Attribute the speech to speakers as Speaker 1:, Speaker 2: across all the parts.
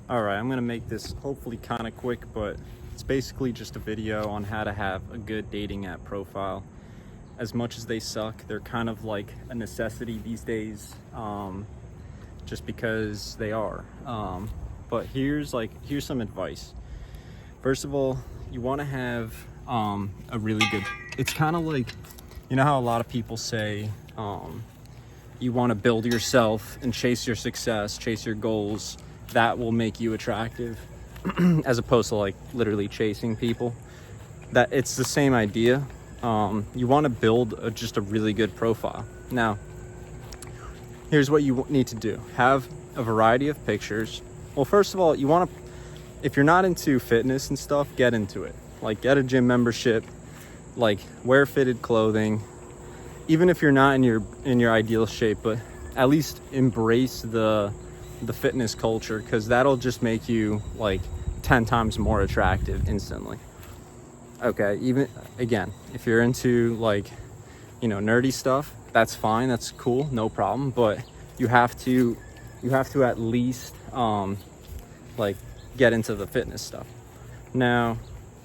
Speaker 1: All right, I'm gonna make this hopefully kind of quick, but it's basically just a video on how to have a good dating app profile. As much as they suck, they're kind of like a necessity these days, just because they are. But here's some advice. First of all, you want to have a really good. It's kind of like, you know how a lot of people say you want to build yourself and chase your success, chase your goals. That will make you attractive, as opposed to like literally chasing people. That it's the same idea. You want to build just a really good profile. Now, here's what you need to do: have a variety of pictures. Well, first of all, you want to, if you're not into fitness and stuff, get into it. Like, get a gym membership, like wear fitted clothing. Even if you're not in your ideal shape, but at least embrace the fitness culture, because that'll just make you like 10 times more attractive instantly. Okay, even again, if you're into like, nerdy stuff, that's fine, that's cool, no problem, but you have to at least like get into the fitness stuff. Now,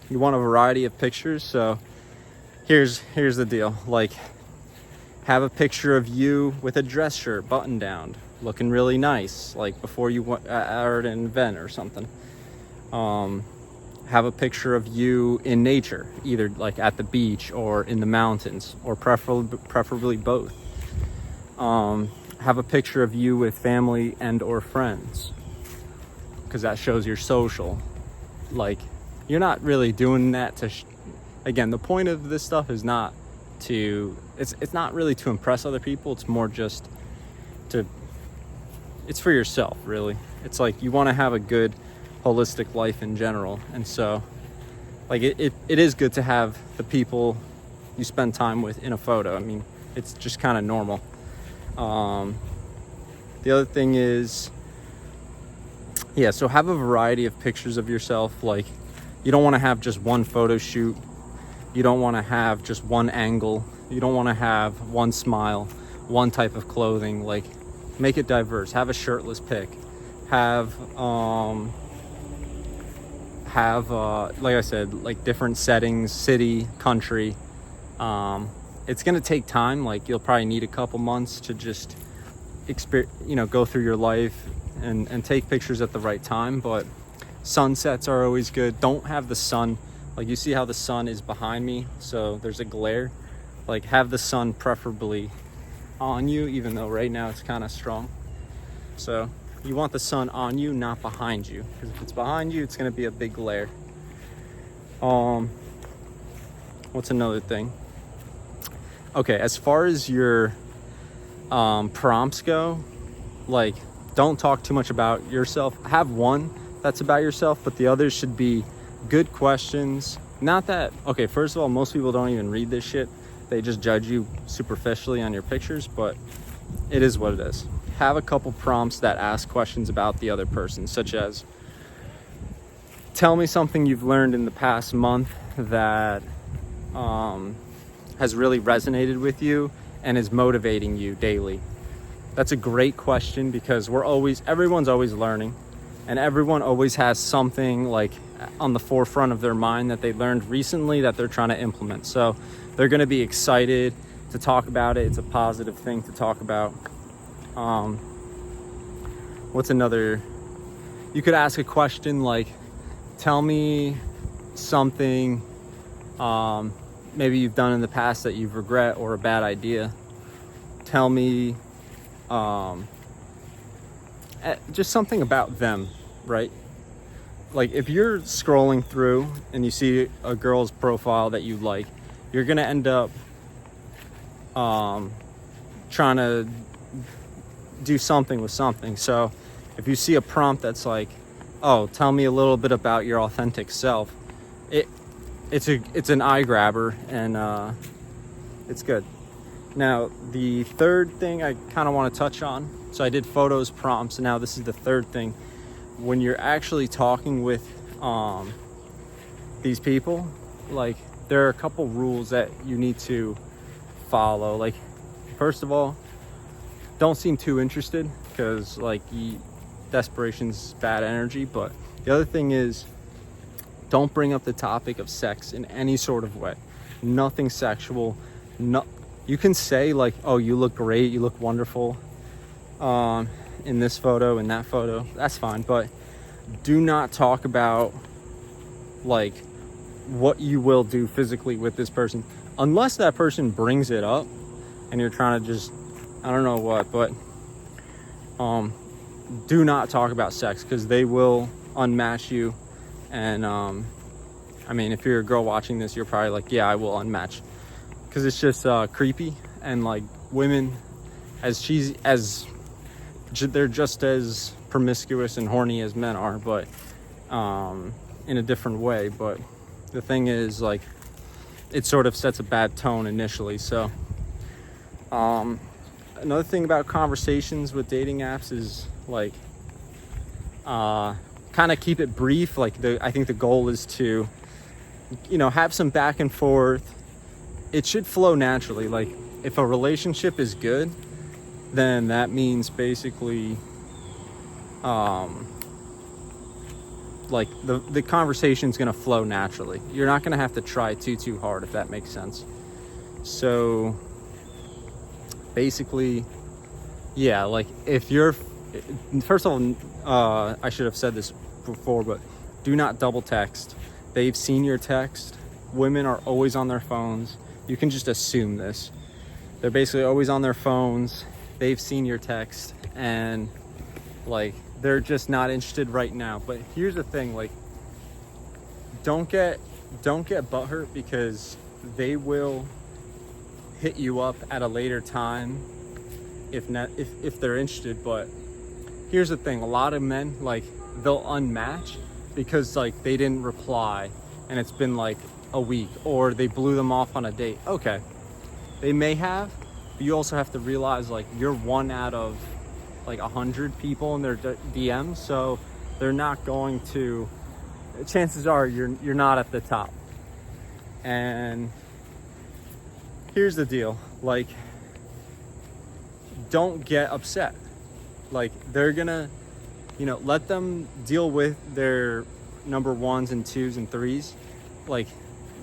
Speaker 1: you want a variety of pictures, so here's the deal. Like, have a picture of you with a dress shirt, button down, looking really nice, like before you are at an event or something. Have a picture of you in nature, either like at the beach or in the mountains, or preferably both. Have a picture of you with family and or friends, because that shows you're social. Like, you're not really doing that to again, the point of this stuff is not to, it's not really to impress other people. It's more just to, it's for yourself, really. It's like you want to have a good holistic life in general, and so like it is good to have the people you spend time with in a photo. I mean, it's just kind of normal. The other thing is, so have a variety of pictures of yourself. Like, you don't want to have just one photo shoot. You don't want to have just one angle. You don't want to have one smile, one type of clothing. Like, make it diverse. Have a shirtless pic. Have like I said, like different settings, city, country. It's gonna take time. Like, you'll probably need a couple months to just go through your life and take pictures at the right time. But sunsets are always good. Don't have the sun, like, you see how the sun is behind me, so there's a glare. Like, have the sun preferably on you, even though right now it's kind of strong. So you want the sun on you, not behind you, because if it's behind you, it's going to be a big glare. What's another thing? Okay, as far as your prompts go, like, don't talk too much about yourself. Have one that's about yourself, but the others should be good questions. Not that, okay, first of all, most people don't even read this shit. They just judge you superficially on your pictures, but it is what it is. Have a couple prompts that ask questions about the other person, such as, tell me something you've learned in the past month that has really resonated with you and is motivating you daily. That's a great question, because everyone's always learning, and everyone always has something like on the forefront of their mind that they learned recently that they're trying to implement. So they're going to be excited to talk about it. It's a positive thing to talk about. What's another? You could ask a question like, tell me something maybe you've done in the past that you've regret, or a bad idea. Tell me just something about them, right? Like, if you're scrolling through and you see a girl's profile that you like, you're gonna end up trying to do something with something. So if you see a prompt that's like, oh, tell me a little bit about your authentic self, it's an eye grabber, and it's good. Now, the third thing I kind of want to touch on, so I did photos, prompts, and now this is the third thing. When you're actually talking with these people, like, there are a couple rules that you need to follow. Like, first of all, don't seem too interested, because like desperation's bad energy. But the other thing is, don't bring up the topic of sex in any sort of way. Nothing sexual. No, you can say like, oh, you look great, you look wonderful in this photo, in that photo. That's fine, but do not talk about like what you will do physically with this person, unless that person brings it up and you're trying to just, I don't know what, but do not talk about sex, because they will unmatch you. And I mean, if you're a girl watching this, you're probably like, yeah, I will unmatch, because it's just creepy. And like, women, as cheesy as they're just as promiscuous and horny as men are, but in a different way. But the thing is, like, it sort of sets a bad tone initially. So another thing about conversations with dating apps is like, kind of keep it brief. Like, I think the goal is to, you know, have some back and forth. It should flow naturally. Like, if a relationship is good, then that means basically like the conversation's gonna flow naturally. You're not gonna have to try too hard, if that makes sense. So basically, yeah, like, if you're, first of all, I should have said this before, but do not double text. They've seen your text. Women are always on their phones. You can just assume this. They're basically always on their phones. They've seen your text, and like, they're just not interested right now. But here's the thing, like, don't get butthurt, because they will hit you up at a later time if they're interested. But here's the thing, a lot of men, like, they'll unmatch because like they didn't reply and it's been like a week, or they blew them off on a date. Okay, they may have, but you also have to realize, like, you're one out of like 100 people in their DMs, so they're not going to, chances are you're not at the top. And here's the deal, like, don't get upset. Like, they're gonna, you know, let them deal with their number ones and twos and threes. Like,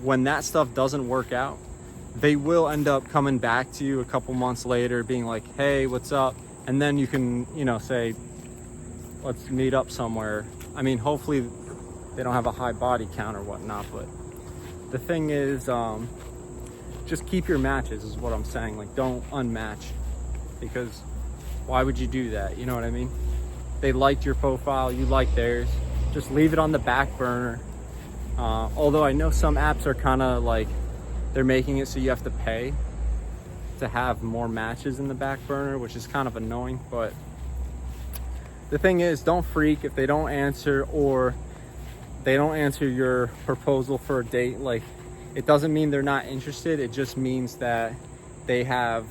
Speaker 1: when that stuff doesn't work out, they will end up coming back to you a couple months later being like, hey, what's up? And then you can, you know, say, let's meet up somewhere. I mean, hopefully they don't have a high body count or whatnot, but the thing is, just keep your matches is what I'm saying. Like, don't unmatch, because why would you do that? You know what I mean? They liked your profile, you like theirs. Just leave it on the back burner. Although I know some apps are kind of like, they're making it so you have to pay to have more matches in the back burner, which is kind of annoying. But the thing is, don't freak if they don't answer, or they don't answer your proposal for a date. Like, it doesn't mean they're not interested. It just means that they have,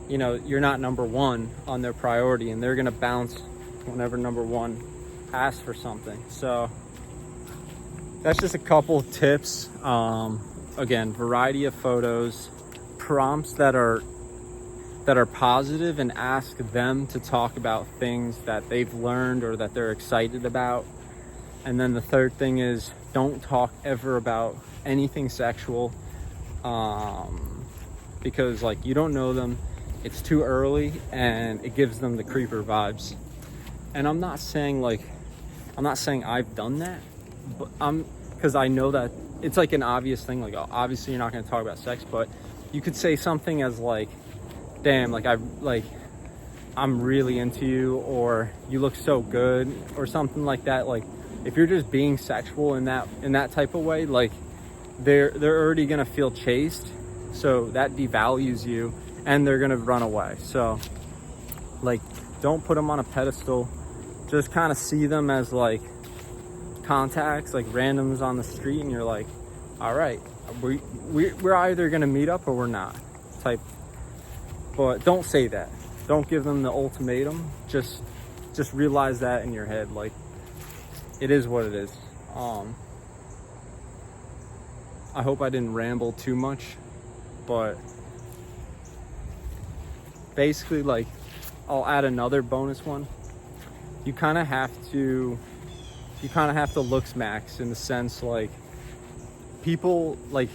Speaker 1: you know, you're not number one on their priority, and they're gonna bounce whenever number one asks for something. So that's just a couple of tips. Again, variety of photos, prompts that are positive, and ask them to talk about things that they've learned or that they're excited about. And then the third thing is, don't talk ever about anything sexual, because like, you don't know them, it's too early, and it gives them the creeper vibes. And I'm not saying I've done that, but because I know that it's like an obvious thing. Like, obviously you're not going to talk about sex, but you could say something as like, damn, like, I'm really into you, or you look so good, or something like that. Like, if you're just being sexual in that type of way, like, they're already going to feel chased, so that devalues you, and they're going to run away. So like, don't put them on a pedestal. Just kind of see them as like contacts, like randoms on the street, and you're like, all right, we're either gonna meet up or we're not type. But don't say that. Don't give them the ultimatum. Just realize that in your head, like, it is what it is. I hope I didn't ramble too much, but basically, like, I'll add another bonus one. You kind of have to looks max, in the sense like people like,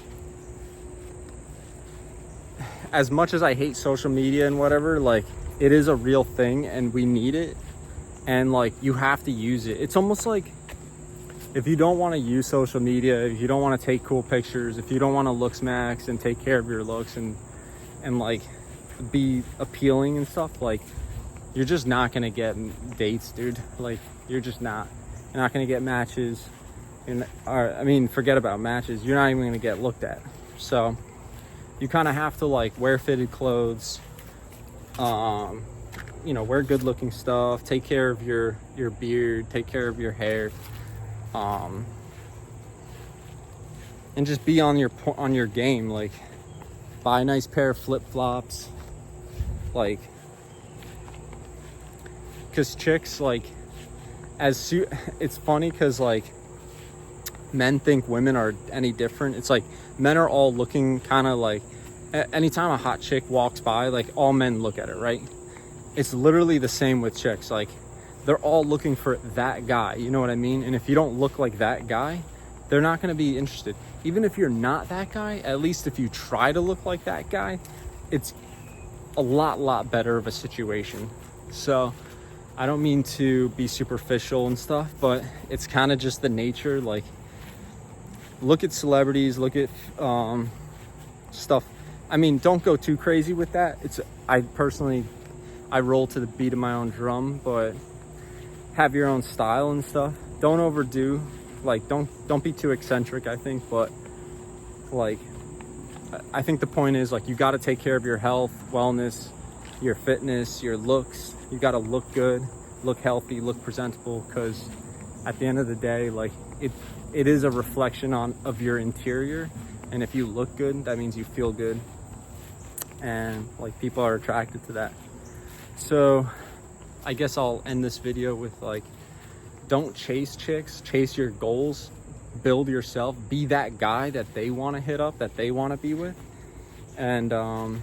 Speaker 1: as much as I hate social media and whatever, like it is a real thing and we need it, and like you have to use it. It's almost like, if you don't want to use social media, if you don't want to take cool pictures, if you don't want to looks max and take care of your looks and like be appealing and stuff, like you're just not gonna get dates, dude. Like you're not gonna get matches, and I mean, forget about matches, you're not even gonna get looked at. So you kind of have to like wear fitted clothes, you know, wear good looking stuff, take care of your beard, take care of your hair, and just be on your game. Like buy a nice pair of flip-flops, like, because chicks, like, it's funny because like men think women are any different. It's like men are all looking kind of like, anytime a hot chick walks by, like all men look at her, right? It's literally the same with chicks. Like they're all looking for that guy, you know what I mean? And if you don't look like that guy, they're not going to be interested. Even if you're not that guy, at least if you try to look like that guy, it's a lot better of a situation. So I don't mean to be superficial and stuff, but it's kind of just the nature. Like look at celebrities, look at stuff. I mean, don't go too crazy with that. I roll to the beat of my own drum, but have your own style and stuff. Don't overdo, like don't be too eccentric, I think. But like I think the point is, like, you got to take care of your health, wellness, your fitness, your looks. You got to look good, look healthy, look presentable, because at the end of the day, like it is a reflection of your interior. And if you look good, that means you feel good, and like people are attracted to that. So I guess I'll end this video with like, don't chase chicks, chase your goals, build yourself, be that guy that they want to hit up, that they want to be with. And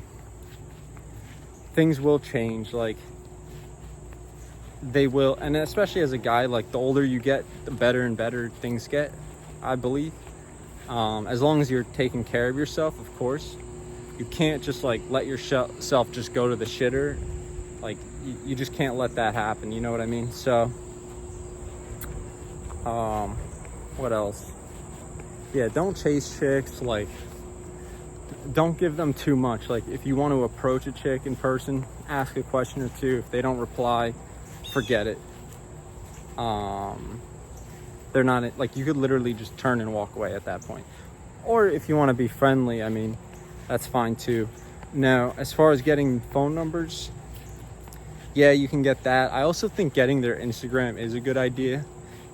Speaker 1: things will change, like they will. And especially as a guy, like the older you get, the better and better things get, I believe. As long as you're taking care of yourself, of course. You can't just like let yourself just go to the shitter. Like you just can't let that happen, you know what I mean? So what else? Yeah, don't chase chicks. Like don't give them too much. Like if you want to approach a chick in person, ask a question or two. If they don't reply, forget it. They're not, like, you could literally just turn and walk away at that point. Or if you want to be friendly, I mean, that's fine too. Now, as far as getting phone numbers, yeah, you can get that. I also think getting their Instagram is a good idea,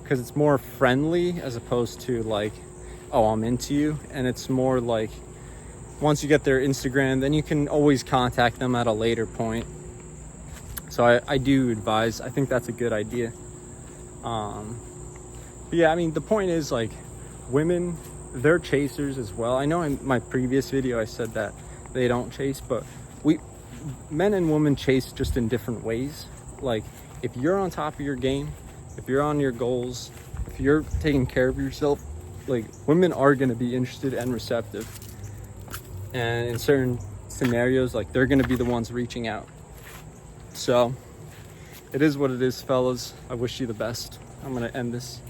Speaker 1: because it's more friendly as opposed to like, oh, I'm into you. And it's more like, once you get their Instagram, then you can always contact them at a later point. So I do advise, I think that's a good idea. But yeah, I mean, the point is, like, women, they're chasers as well. I know in my previous video I said that they don't chase, but men and women chase just in different ways. Like if you're on top of your game, if you're on your goals, if you're taking care of yourself, like women are going to be interested and receptive. And in certain scenarios, like they're going to be the ones reaching out. So it is what it is, fellas. I wish you the best. I'm going to end this.